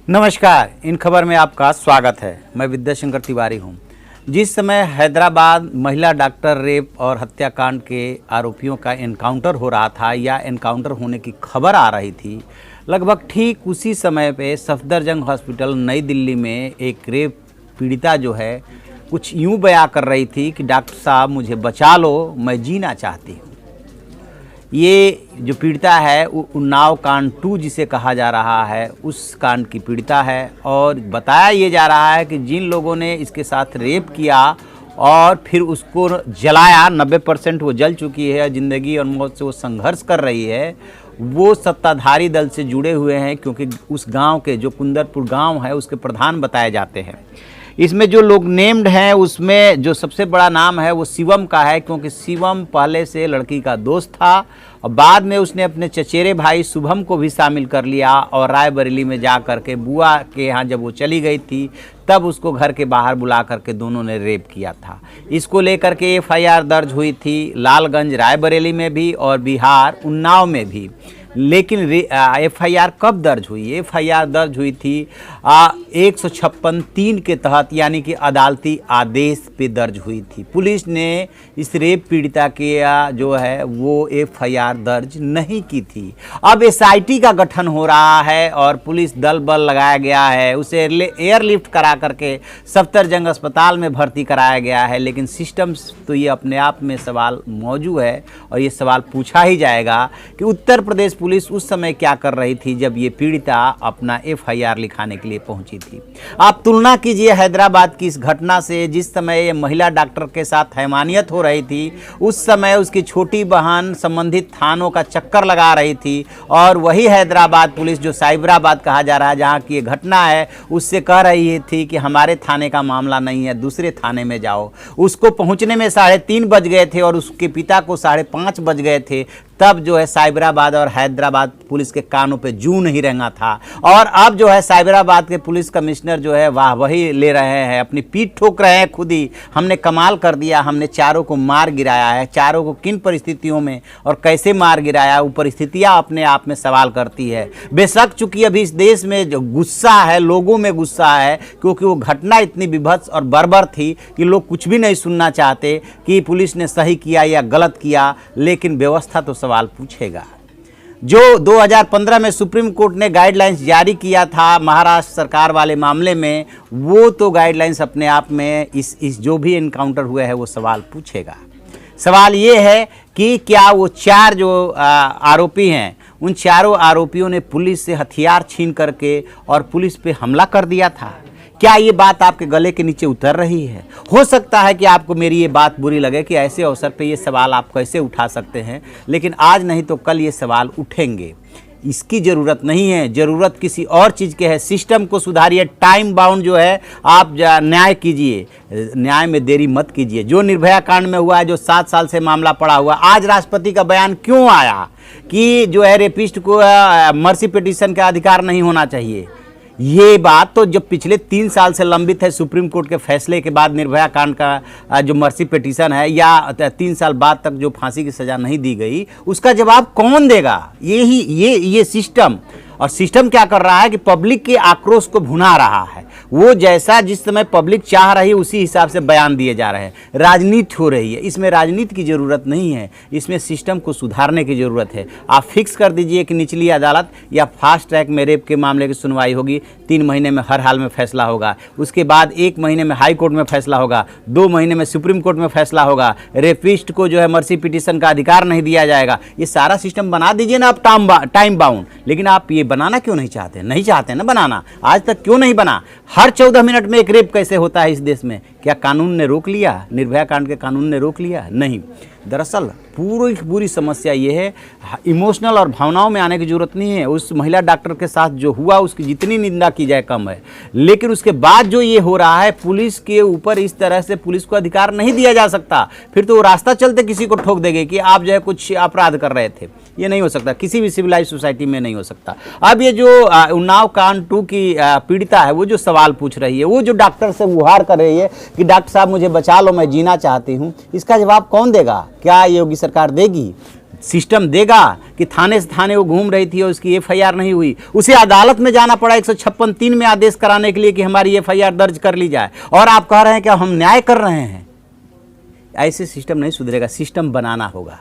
नमस्कार, इन खबर में आपका स्वागत है। मैं विद्याशंकर तिवारी हूं। जिस समय हैदराबाद महिला डॉक्टर रेप और हत्याकांड के आरोपियों का एनकाउंटर हो रहा था या एनकाउंटर होने की खबर आ रही थी, लगभग ठीक उसी समय पे सफदरजंग हॉस्पिटल नई दिल्ली में एक रेप पीड़िता जो है कुछ यूं बयां कर रही थी कि डॉक्टर साहब मुझे बचा लो, मैं जीना चाहती हूँ। ये जो पीड़िता है उन्नाव कांड 2 जिसे कहा जा रहा है उस कांड की पीड़िता है और बताया ये जा रहा है कि जिन लोगों ने इसके साथ रेप किया और फिर उसको जलाया, 90% वो जल चुकी है, ज़िंदगी और मौत से वो संघर्ष कर रही है, वो सत्ताधारी दल से जुड़े हुए हैं क्योंकि उस गांव के जो कुंदरपुर गांव है उसके प्रधान बताए जाते हैं। इसमें जो लोग नेम्ड हैं उसमें जो सबसे बड़ा नाम है वो शिवम का है, क्योंकि शिवम पहले से लड़की का दोस्त था और बाद में उसने अपने चचेरे भाई शुभम को भी शामिल कर लिया और रायबरेली में जा कर के बुआ के यहाँ जब वो चली गई थी तब उसको घर के बाहर बुला करके दोनों ने रेप किया था। इसको लेकर के एफआईआर दर्ज हुई थी लालगंज रायबरेली में भी और बिहार उन्नाव में भी। लेकिन एफआईआर कब दर्ज हुई? एफआईआर दर्ज हुई थी 156(3) के तहत, यानी कि अदालती आदेश पे दर्ज हुई थी। पुलिस ने इस रेप पीड़िता के जो है वो एफआईआर दर्ज नहीं की थी। अब एसआईटी का गठन हो रहा है और पुलिस दल बल लगाया गया है, उसे एयरलिफ्ट करा करके सफदरजंग अस्पताल में भर्ती कराया गया है। लेकिन सिस्टम तो ये अपने आप में सवाल मौजूद है और ये सवाल पूछा ही जाएगा कि उत्तर प्रदेश पुलिस उस समय क्या कर रही थी जब ये पीड़िता अपना एफआईआर लिखाने के लिए पहुंची थी। आप तुलना कीजिए हैदराबाद की इस घटना से, जिस समय ये महिला डॉक्टर के साथ हैवानियत हो रही थी उस समय उसकी छोटी बहन संबंधित थानों का चक्कर लगा रही थी और वही हैदराबाद पुलिस जो साइबराबाद कहा जा रहा है जहाँ की ये घटना है उससे कह रही थी कि हमारे थाने का मामला नहीं है, दूसरे थाने में जाओ। उसको पहुँचने में 3:30 बज गए थे और उसके पिता को 5:30 बज गए थे। तब जो है साइबराबाद और हैदराबाद पुलिस के कानों पे जू नहीं रेंगा था और अब जो है साइबराबाद के पुलिस कमिश्नर जो है वाह वही ले रहे हैं, अपनी पीठ ठोक रहे हैं खुद ही। हमने कमाल कर दिया, हमने चारों को मार गिराया है। चारों को किन परिस्थितियों में और कैसे मार गिराया, वो परिस्थितियाँ अपने आप में सवाल करती है। बेशक चूंकि अभी इस देश में जो गुस्सा है, लोगों में गुस्सा है, क्योंकि वो घटना इतनी विभत्स और बर्बर थी कि लोग कुछ भी नहीं सुनना चाहते कि पुलिस ने सही किया या गलत किया, लेकिन व्यवस्था तो सवाल पूछेगा। जो 2015 में सुप्रीम कोर्ट ने गाइडलाइंस जारी किया था महाराष्ट्र सरकार वाले मामले में, वो तो गाइडलाइंस अपने आप में इस जो भी एनकाउंटर हुए है वो सवाल पूछेगा। सवाल ये है कि क्या वो 4 जो आरोपी हैं उन चारों आरोपियों ने पुलिस से हथियार छीन करके और पुलिस पे हमला कर दिया था? क्या ये बात आपके गले के नीचे उतर रही है? हो सकता है कि आपको मेरी ये बात बुरी लगे कि ऐसे अवसर पे ये सवाल आप कैसे उठा सकते हैं, लेकिन आज नहीं तो कल ये सवाल उठेंगे। इसकी ज़रूरत नहीं है, ज़रूरत किसी और चीज़ के है। सिस्टम को सुधारिए, टाइम बाउंड जो है आप न्याय कीजिए, न्याय में देरी मत कीजिए। जो निर्भया कांड में हुआ है, जो 7 साल से मामला पड़ा हुआ, आज राष्ट्रपति का बयान क्यों आया कि जो है रेपिस्ट को मर्सी पिटीशन का अधिकार नहीं होना चाहिए? ये बात तो जब पिछले 3 साल से लंबित है सुप्रीम कोर्ट के फैसले के बाद निर्भया कांड का जो मर्सी पिटीशन है या 3 साल बाद तक जो फांसी की सज़ा नहीं दी गई, उसका जवाब कौन देगा? ये सिस्टम। और सिस्टम क्या कर रहा है कि पब्लिक के आक्रोश को भुना रहा है। वो जैसा जिस समय पब्लिक चाह रही है उसी हिसाब से बयान दिए जा रहे हैं। राजनीति हो रही है, इसमें राजनीति की ज़रूरत नहीं है, इसमें सिस्टम को सुधारने की ज़रूरत है। आप फिक्स कर दीजिए कि निचली अदालत या फास्ट ट्रैक में रेप के मामले की सुनवाई होगी, 3 महीने में हर हाल में फैसला होगा। उसके बाद 1 महीने में हाई कोर्ट में फैसला होगा, 2 महीने में सुप्रीम कोर्ट में फैसला होगा। रेपिस्ट को जो है मर्सी पिटीशन का अधिकार नहीं दिया जाएगा। ये सारा सिस्टम बना दीजिए ना आप टाइम बाउंड। लेकिन आप ये बनाना क्यों नहीं चाहते? नहीं चाहते ना बनाना, आज तक क्यों नहीं बना? हर 14 मिनट में एक रेप कैसे होता है इस देश में? क्या कानून ने रोक लिया? निर्भया कांड के कानून ने रोक लिया? नहीं। दरअसल पूरी समस्या ये है, इमोशनल और भावनाओं में आने की जरूरत नहीं है। उस महिला डॉक्टर के साथ जो हुआ उसकी जितनी निंदा की जाए कम है, लेकिन उसके बाद जो ये हो रहा है, पुलिस के ऊपर इस तरह से पुलिस को अधिकार नहीं दिया जा सकता। फिर तो वो रास्ता चलते किसी को ठोक देंगे कि आप जो है कुछ अपराध कर रहे थे। ये नहीं हो सकता, किसी भी सिविलाइज सोसाइटी में नहीं हो सकता। अब ये जो उन्नाव कांड 2 की पीड़िता है, वो जो सवाल पूछ रही है, वो जो डॉक्टर से गुहार कर रही है कि डॉक्टर साहब मुझे बचा लो, मैं जीना चाहती हूँ, इसका जवाब कौन देगा? क्या योगी सरकार देगी? सिस्टम देगा कि थाने से थाने वो घूम रही थी और उसकी एफआईआर नहीं हुई, उसे अदालत में जाना पड़ा 156(3) में आदेश कराने के लिए कि हमारी एफआईआर दर्ज कर ली जाए, और आप कह रहे हैं कि हम न्याय कर रहे हैं। ऐसे सिस्टम नहीं सुधरेगा। सिस्टम बनाना होगा,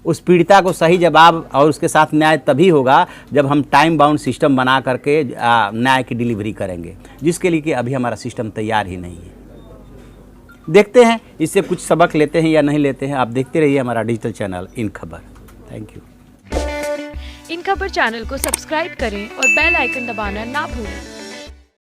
उस पीड़िता को सही जवाब और उसके साथ न्याय तभी होगा जब हम टाइम बाउंड सिस्टम बना करके न्याय की डिलीवरी करेंगे, जिसके लिए कि अभी हमारा सिस्टम तैयार ही नहीं है। देखते हैं इससे कुछ सबक लेते हैं या नहीं लेते हैं। आप देखते रहिए हमारा डिजिटल चैनल इन खबर। Thank you. इन खबर चैनल को सब्सक्राइब करें और बेल आइकन दबाना ना भूलें।